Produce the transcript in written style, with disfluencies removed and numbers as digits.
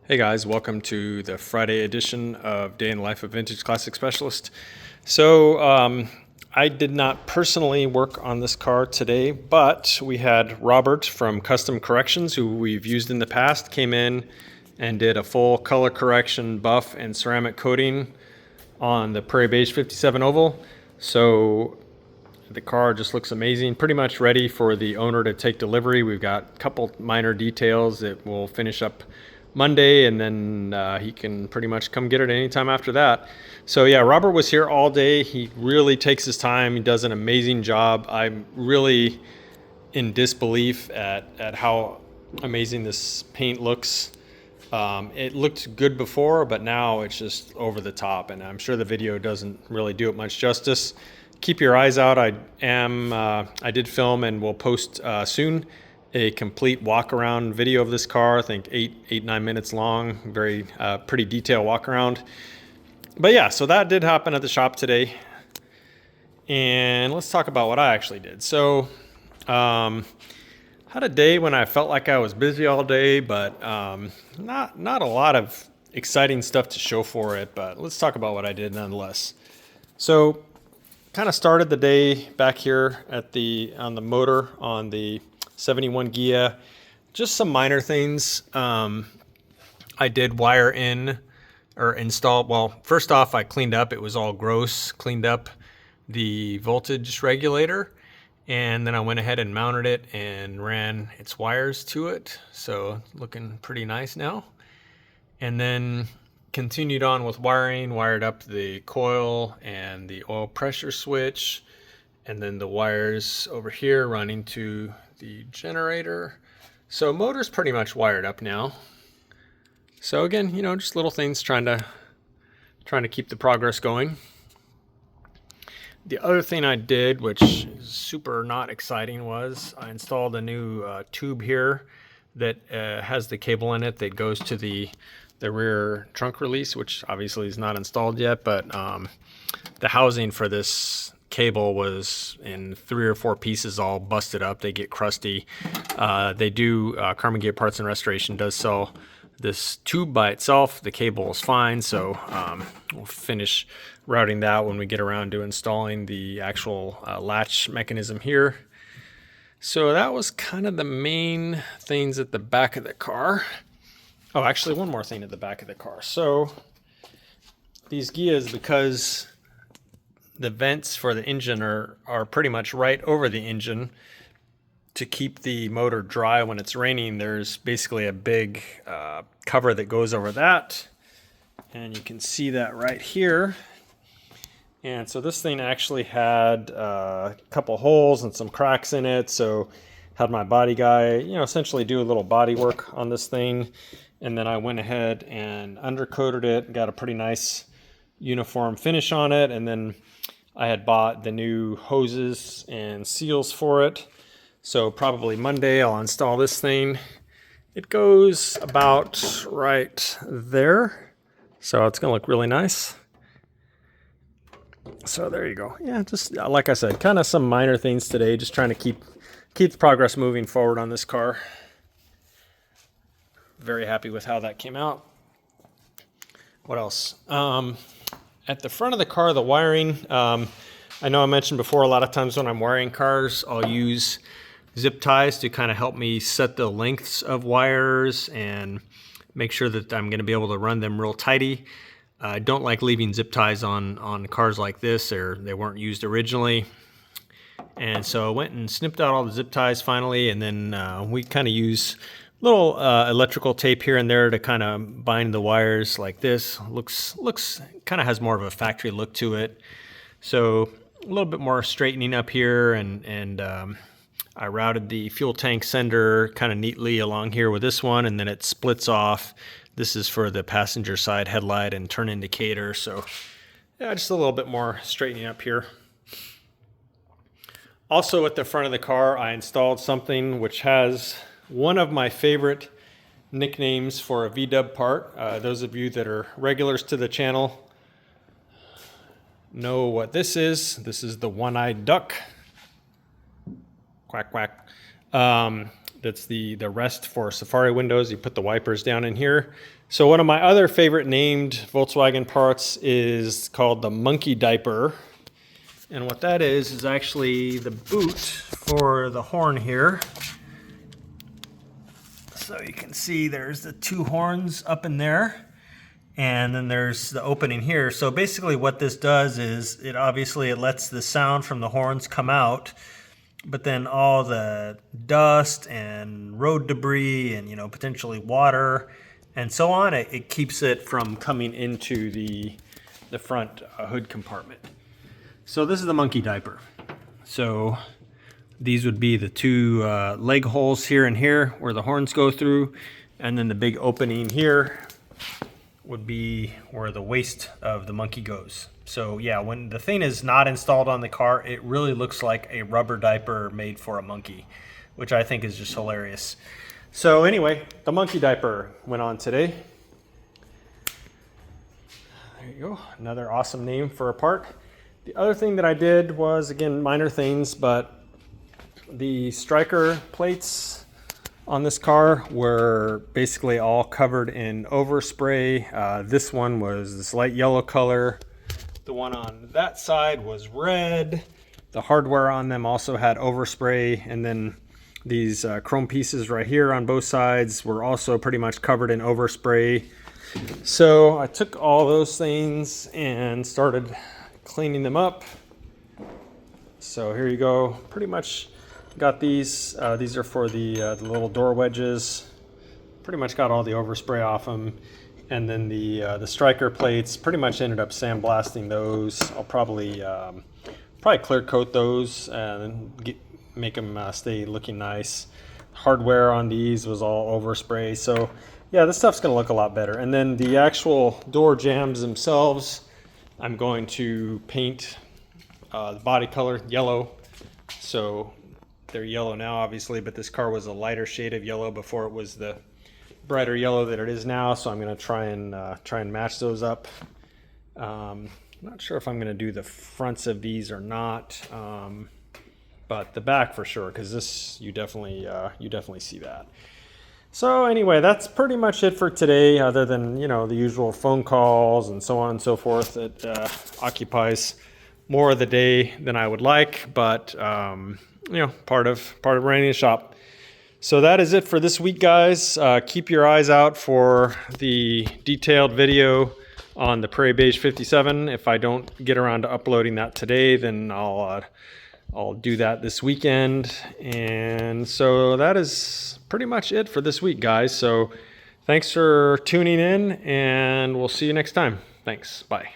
Hey guys, welcome to the Friday edition of Day in the Life of Vintage Classic Specialist. So I did not personally work on this car today, but we had Robert from Custom Corrections, who we've used in the past, came in and did a full color correction, buff, and ceramic coating on the Prairie Beige 57 Oval. So the car just looks amazing, pretty much ready for the owner to take delivery. We've got a couple minor details that will finish up Monday, and then he can pretty much come get it anytime after that. So yeah, Robert was here all day. He really takes his time. He does an amazing job. I'm really in disbelief at how amazing this paint looks. It looked good before, but now it's just over the top, and I'm sure the video doesn't really do it much justice. Keep your eyes out. I did film and will post soon a complete walk around video of this car. I think 9 minutes long, very pretty detailed walk around. But yeah, so that did happen at the shop today. And let's talk about what I actually did. So had a day when I felt like I was busy all day, but not a lot of exciting stuff to show for it, but let's talk about what I did nonetheless. So kind of started the day back here at on the motor on the 71 Ghia. Just some minor things. I did wire in or install. Well, first off, I cleaned up. It was all gross. Cleaned up the voltage regulator, and then I went ahead and mounted it and ran its wires to it. So looking pretty nice now. And then continued on with wiring, wired up the coil and the oil pressure switch, and then the wires over here running to the generator. So motor's pretty much wired up now. So again, just little things trying to keep the progress going. The other thing I did, which is super not exciting, was I installed a new tube here that has the cable in it that goes to the rear trunk release, which obviously is not installed yet, but the housing for this cable was in 3 or 4 pieces, all busted up. They get crusty. They do, Carmen Ghia Parts and Restoration does sell this tube by itself. The cable is fine, so we'll finish routing that when we get around to installing the actual latch mechanism here. So that was kind of the main things at the back of the car. Oh, actually, one more thing at the back of the car. So these Ghias, because the vents for the engine are pretty much right over the engine, to keep the motor dry when it's raining, there's basically a big cover that goes over that. And you can see that right here. And so this thing actually had a couple holes and some cracks in it. So had my body guy, essentially do a little body work on this thing. And then I went ahead and undercoated it, got a pretty nice uniform finish on it. And then I had bought the new hoses and seals for it. So probably Monday I'll install this thing. It goes about right there. So it's gonna look really nice. So there you go. Yeah, just like I said, kind of some minor things today, just trying to keep the progress moving forward on this car. Very happy with how that came out. What else? At the front of the car, the wiring, I know I mentioned before, a lot of times when I'm wiring cars, I'll use zip ties to kind of help me set the lengths of wires and make sure that I'm going to be able to run them real tighty. I don't like leaving zip ties on cars like this, or they weren't used originally. And so I went and snipped out all the zip ties finally, and then we kind of use little electrical tape here and there to kind of bind the wires like this. Looks kind of has more of a factory look to it. So a little bit more straightening up here, and I routed the fuel tank sender kind of neatly along here with this one, and then it splits off. This is for the passenger side headlight and turn indicator. So yeah, just a little bit more straightening up here. Also at the front of the car, I installed something which has one of my favorite nicknames for a V-dub part. Those of you that are regulars to the channel know what this is. This is the one-eyed duck. Quack, quack. That's the rest for Safari windows. You put the wipers down in here. So one of my other favorite named Volkswagen parts is called the monkey diaper. And what that is actually the boot for the horn here. So you can see there's the two horns up in there. And then there's the opening here. So basically what this does is it lets the sound from the horns come out, but then all the dust and road debris and potentially water and so on, it keeps it from coming into the front hood compartment. So this is the monkey diaper. So these would be the two leg holes here and here where the horns go through, and then the big opening here would be where the waist of the monkey goes. So yeah, when the thing is not installed on the car, it really looks like a rubber diaper made for a monkey, which I think is just hilarious. So anyway, the monkey diaper went on today. There you go, another awesome name for a part. The other thing that I did was, again, minor things, but the striker plates on this car were basically all covered in overspray. This one was this light yellow color. The one on that side was red. The hardware on them also had overspray, and then these chrome pieces right here on both sides were also pretty much covered in overspray. So I took all those things and started cleaning them up. So here you go, pretty much got these. These are for the little door wedges. Pretty much got all the overspray off them. And then the striker plates, pretty much ended up sandblasting those. I'll probably clear coat those and make them stay looking nice. Hardware on these was all overspray. So yeah, this stuff's gonna look a lot better. And then the actual door jambs themselves, I'm going to paint the body color yellow. So they're yellow now, obviously, but this car was a lighter shade of yellow before it was the brighter yellow that it is now. So I'm going to try and match those up. I'm not sure if I'm going to do the fronts of these or not, but the back for sure, because this you definitely see that. So anyway, that's pretty much it for today, other than the usual phone calls and so on and so forth. It occupies more of the day than I would like, but part of running a shop. So that is it for this week, guys. Keep your eyes out for the detailed video on the Prairie Beige 57. If I don't get around to uploading that today, then I'll do that this weekend. And so that is pretty much it for this week, guys. So thanks for tuning in, and we'll see you next time. Thanks. Bye.